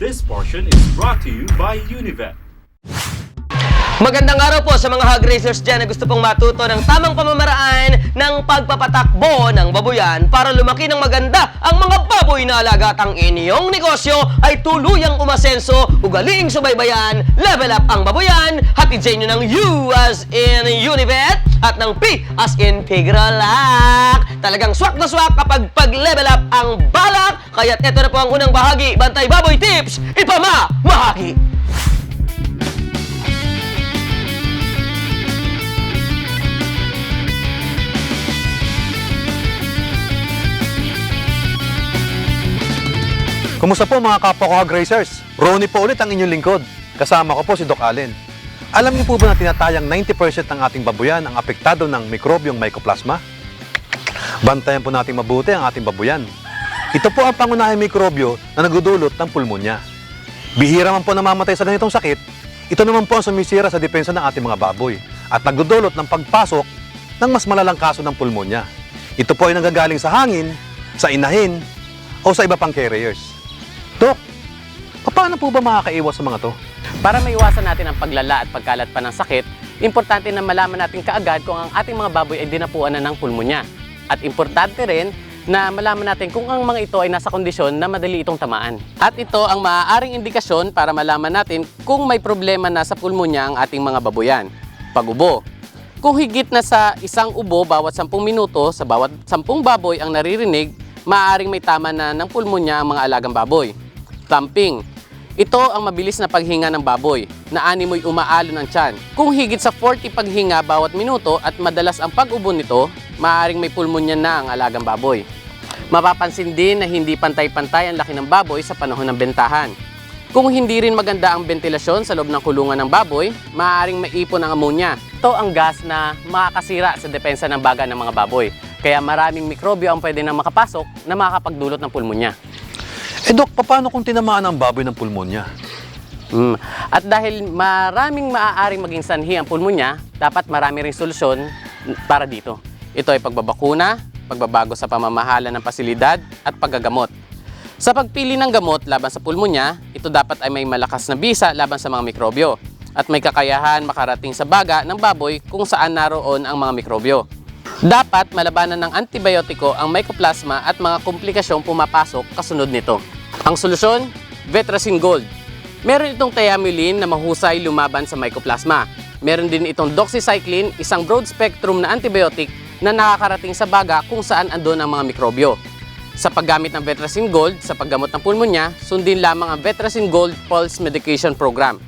This portion is brought to you by Univet. Magandang araw po sa mga hog racers dyan na gusto pong matuto ng tamang pamamaraan ng pagpapatakbo ng babuyan para lumaki ng maganda ang mga baboy na alaga at ang inyong negosyo ay tuluyang umasenso, ugaliing subaybayan, level up ang babuyan, hatid sa inyo ng U as in Univet at ng P as in Pigrolac. Talagang swak na swak kapag pag-level up ang balak, kaya't ito na po ang unang bahagi, Bantay Baboy Tips, ipamamahagi! Kumusta po mga kapwa ko hog racers? Ronnie po ulit ang inyong lingkod. Kasama ko po si Doc Allen. Alam niyo po ba na tinatayang 90% ng ating babuyan ang apektado ng mikrobyong mycoplasma? Bantayan po natin mabuti ang ating babuyan. Ito po ang pangunahing mikrobyo na nagdudulot ng pulmonya. Bihira man po namamatay sa ganitong sakit, ito naman po ang sumisira sa depensa ng ating mga baboy at nagdudulot ng pagpasok ng mas malalang kaso ng pulmonya. Ito po ay nanggagaling sa hangin, sa inahin, o sa iba pang carriers. Dok, paano po ba makakaiwas sa mga to? Para maiwasan natin ang paglala at pagkalat pa ng sakit, importante na malaman natin kaagad kung ang ating mga baboy ay dinapuan na ng pulmonya. At importante rin na malaman natin kung ang mga ito ay nasa kondisyon na madali itong tamaan. At ito ang maaaring indikasyon para malaman natin kung may problema na sa pulmonya ang ating mga baboyan. Pag-ubo. Kung higit na sa isang ubo bawat 10 minuto sa bawat 10 baboy ang naririnig, maaaring may tama na ng pulmonya ang mga alagang baboy. Thumping. Ito ang mabilis na paghinga ng baboy, na animoy umaalon ang tiyan. Kung higit sa 40 paghinga bawat minuto at madalas ang pag-ubo nito, maaaring may pulmonya na ang alagang baboy. Mapapansin din na hindi pantay-pantay ang laki ng baboy sa panahon ng bentahan. Kung hindi rin maganda ang ventilasyon sa loob ng kulungan ng baboy, maaaring maipon ang ammonia. Ito ang gas na makakasira sa depensa ng baga ng mga baboy. Kaya maraming mikrobyo ang pwede nang makapasok na makakapagdulot ng pulmonya. Dok, paano kung tinamaan ang baboy ng pulmonya? At dahil maraming maaaring maging sanhi ang pulmonya, dapat marami ring solusyon para dito. Ito ay pagbabakuna, pagbabago sa pamamahala ng pasilidad, at paggagamot. Sa pagpili ng gamot laban sa pulmonya, ito dapat ay may malakas na bisa laban sa mga mikrobyo at may kakayahan makarating sa baga ng baboy kung saan naroon ang mga mikrobyo. Dapat malabanan ng antibiotiko ang mycoplasma at mga komplikasyong pumapasok kasunod nito. Ang solusyon, Vetracin Gold. Meron itong Thiamulin na mahusay lumaban sa mycoplasma. Meron din itong Doxycycline, isang broad spectrum na antibiotic na nakakarating sa baga kung saan andon ang mga mikrobyo. Sa paggamit ng Vetracin Gold sa paggamot ng pulmonya, sundin lamang ang Vetracin Gold Pulse Medication Program.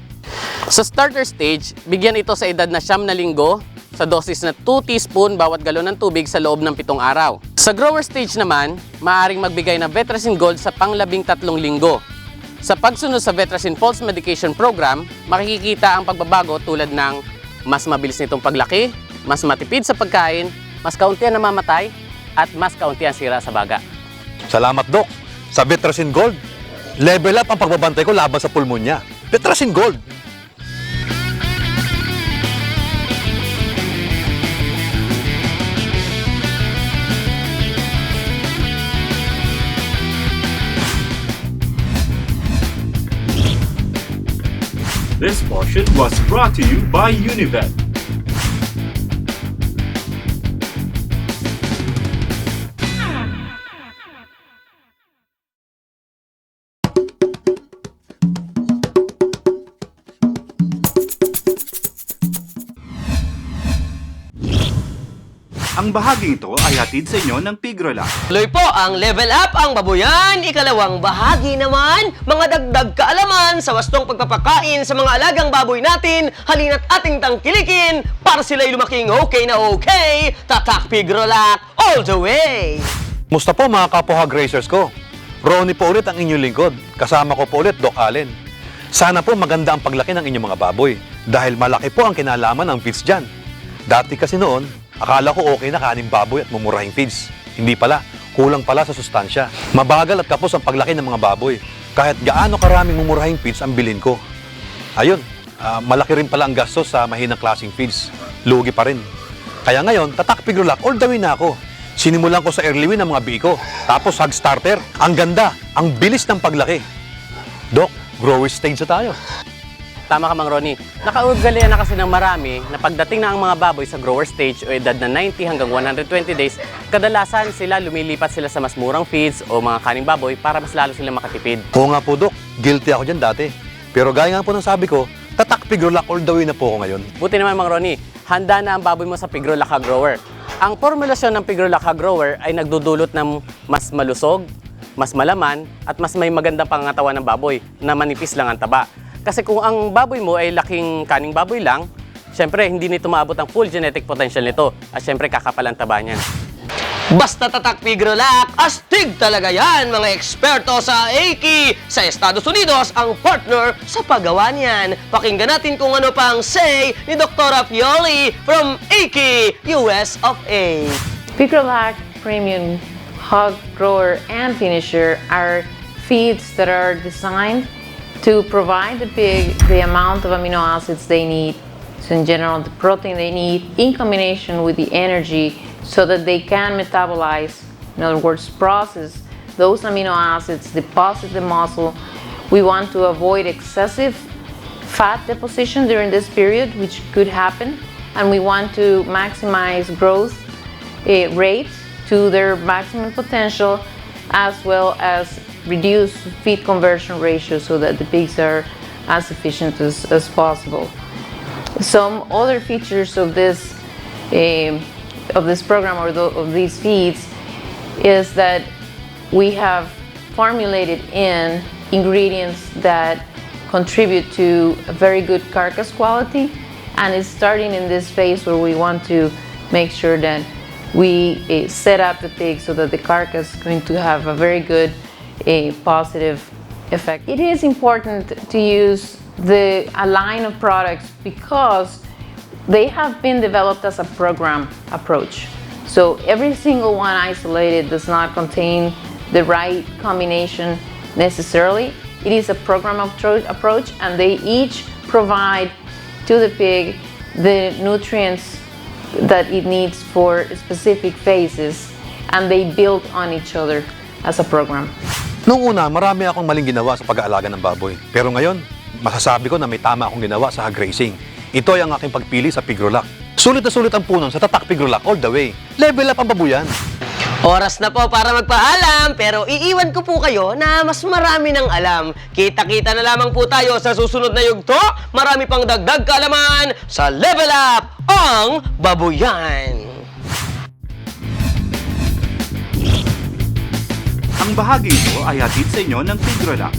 Sa starter stage, bigyan ito sa edad na 9 na linggo sa dosis na 2 teaspoon bawat galon ng tubig sa loob ng 7 araw. Sa grower stage naman, maaaring magbigay ng Vetracin Gold sa pang-13 linggo. Sa pagsunod sa Vetracin Pulse Medication Program, makikita ang pagbabago tulad ng mas mabilis nitong paglaki, mas matipid sa pagkain, mas kaunti ang namamatay, at mas kaunti ang sira sa baga. Salamat, Dok. Sa Vetracin Gold, level up ang pagbabantay ko laban sa pulmonya. Vetracin Gold! This portion was brought to you by Univet. Ang bahaging ito ay hatid sa inyo ng Pigrolac. Tuloy po ang level up ang babuyan. Ikalawang bahagi naman, mga dagdag kaalaman sa wastong pagpapakain sa mga alagang baboy natin. Halina't ating tangkilikin para sila'y lumaking okay na okay. Tatak Pigrolac all the way! Musta po mga kapwa hog racers ko? Ronnie po ulit ang inyong lingkod. Kasama ko po ulit, Doc Allen. Sana po maganda ang paglaki ng inyong mga baboy dahil malaki po ang kinalaman ng feeds dyan. Dati kasi noon, akala ko okay na kaning baboy at mumurahing feeds. Hindi pala, kulang pala sa sustansya. Mabagal at kapos ang paglaki ng mga baboy. Kahit gaano karaming mumurahing feeds ang bilhin ko. Ayun, malaki rin pala ang gastos sa mahinang klaseng feeds. Lugi pa rin. Kaya ngayon, Tatak Pigrolac all the way na ako. Sinimulan ko sa Early Win ang mga biko. Tapos hog starter. Ang ganda, ang bilis ng paglaki. Dok, grower stage na tayo. Tama ka, Mang Ronnie. Nakaugalian na kasi ng marami na pagdating na ang mga baboy sa grower stage o edad na 90 hanggang 120 days, kadalasan sila lumilipat sila sa mas murang feeds o mga kaning baboy para mas lalo sila makatipid. Oo nga po, Dok. Guilty ako dyan dati. Pero gaya nga po ng sabi ko, tatak Pigrolac all the way na po ako ngayon. Buti naman, Mang Ronnie, handa na ang baboy mo sa Pigrolac Grower. Ang formulasyon ng Pigrolac Grower ay nagdudulot ng mas malusog, mas malaman, at mas may magandang pangangatawan ng baboy na manipis lang ang taba. Kasi kung ang baboy mo ay laking kaning baboy lang, syempre hindi nito maabot ang full genetic potential nito at syempre kakapal ang taba niyan. Basta tatak Pigrolac, astig talaga yan mga eksperto sa AICI. Sa Estados Unidos ang partner sa paggawa niyan. Pakinggan natin kung ano pang say ni Dr. Fioli from AICI, US of A. Pigrolac Premium Hog Grower and Finisher are feeds that are designed to provide the pig the amount of amino acids they need, so in general the protein they need, in combination with the energy so that they can metabolize, in other words, process those amino acids, deposit the muscle. We want to avoid excessive fat deposition during this period, which could happen, and we want to maximize growth rate to their maximum potential, as well as reduce feed conversion ratio so that the pigs are as efficient as possible. Some other features of this program or of these feeds is that we have formulated in ingredients that contribute to a very good carcass quality, and it's starting in this phase where we want to make sure that we set up the pig so that the carcass is going to have a very good positive effect. It is important to use a line of products because they have been developed as a program approach. So every single one isolated does not contain the right combination necessarily. It is a program approach, and they each provide to the pig the nutrients that it needs for specific phases, and they build on each other as a program. Noong una, marami akong maling ginawa sa pag-aalaga ng baboy. Pero ngayon, masasabi ko na may tama akong ginawa sa hog racing. Ito ay ang aking pagpili sa Pigrolac. Sulit na sulit ang punon sa tatak Pigrolac all the way. Level up ang babuyan. Oras na po para magpaalam, pero iiwan ko po kayo na mas marami ng alam. Kita-kita na lamang po tayo sa susunod na yugto. Marami pang dagdag kaalaman sa Level Up ang Babuyan. Ang bahagi ito ay hatid sa inyo ng Pigrolac,